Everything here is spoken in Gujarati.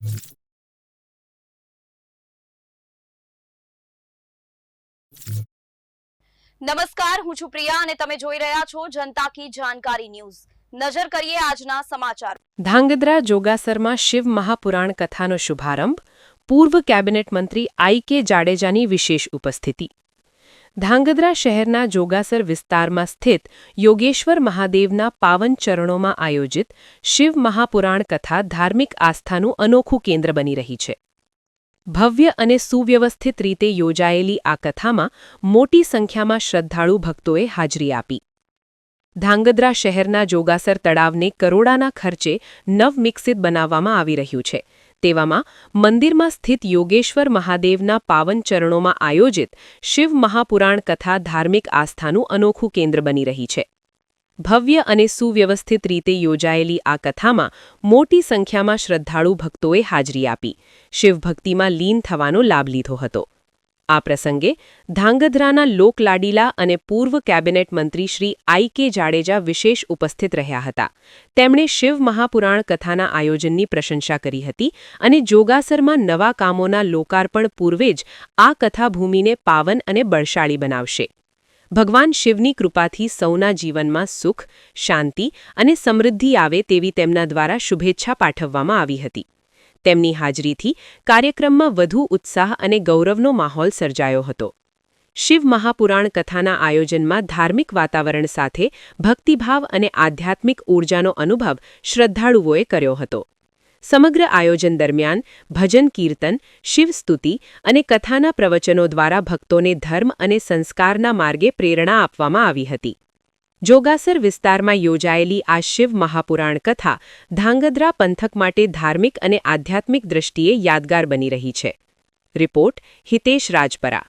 નમસ્કાર, હું છું પ્રિયા અને તમે જોઈ રહ્યા છો જનતા કી જાણકારી ન્યૂઝ। નજર કરીએ આજના સમાચાર। ધાંગધ્રા જોગાસરમાં શિવ મહાપુરાણ કથાનો શુભારંભ, પૂર્વ કેબિનેટ મંત્રી આઈ.કે. જાડેજાની વિશેષ ઉપસ્થિતિ। ધાંગધ્રા શહેરના જોગાસર વિસ્તારમાં સ્થિત યોગેશ્વર મહાદેવના પાવન ચરણોમાં આયોજિત શિવ મહાપુરાણ કથા ધાર્મિક આસ્થાનું અનોખું કેન્દ્ર બની રહી છે। ભવ્ય અને સુવ્યવસ્થિત રીતે યોજાયેલી આ કથામાં મોટી સંખ્યામાં શ્રદ્ધાળુ ભક્તોએ હાજરી આપી। ધાંગધ્રા શહેરના જોગાસર તળાવને કરોડાના ખર્ચે નવવિકસિત બનાવવામાં આવી રહ્યું છે। તેવામાં મંદિરમાં સ્થિત યોગેશ્વર મહાદેવના પાવન ચરણોમાં આયોજિત શિવ મહાપુરાણ કથા ધાર્મિક આસ્થાનું અનોખું કેન્દ્ર બની રહી છે। ભવ્ય અને સુવ્યવસ્થિત રીતે યોજાયેલી આ કથામાં મોટી સંખ્યામાં શ્રદ્ધાળુ ભક્તોએ હાજરી આપી શિવભક્તિમાં લીન થવાનો લાભ લીધો હતો। આ પ્રસંગે ધાંગધ્રાના લોકલાડીલા અને પૂર્વ કેબિનેટ મંત્રી શ્રી આઈ.કે. જાડેજા વિશેષ ઉપસ્થિત રહ્યા હતા। તેમણે શિવ મહાપુરાણ કથાના આયોજનની પ્રશંસા કરી હતી અને જોગાસરમાં નવા કામોના લોકાર્પણ પૂર્વે જ આ કથા ભૂમિને પાવન અને બળશાળી બનાવશે। ભગવાન શિવની કૃપાથી સૌના જીવનમાં સુખ, શાંતિ અને સમૃદ્ધિ આવે તેવી તેમના દ્વારા શુભેચ્છા પાઠવવામાં આવી હતી। તેમની હાજરીથી કાર્યક્રમમાં વધુ ઉત્સાહ અને ગૌરવનો માહોલ સર્જાયો હતો। શિવ મહાપુરાણ કથાના આયોજનમાં ધાર્મિક વાતાવરણ સાથે ભક્તિભાવ અને આધ્યાત્મિક ઊર્જાનો અનુભવ શ્રદ્ધાળુઓએ કર્યો હતો। સમગ્ર આયોજન દરમિયાન ભજન કીર્તન, શિવસ્તુતિ અને કથાના પ્રવચનો દ્વારા ભક્તોને ધર્મ અને સંસ્કારના માર્ગે પ્રેરણા આપવામાં આવી હતી। જોગાસર વિસ્તારમાં યોજાયેલી આ શિવ મહાપુરાણ કથા ધાંગધ્રા પંથક માટે ધાર્મિક અને આધ્યાત્મિક દૃષ્ટિએ યાદગાર બની રહી છે। રિપોર્ટ હિતેશ રાજપરા।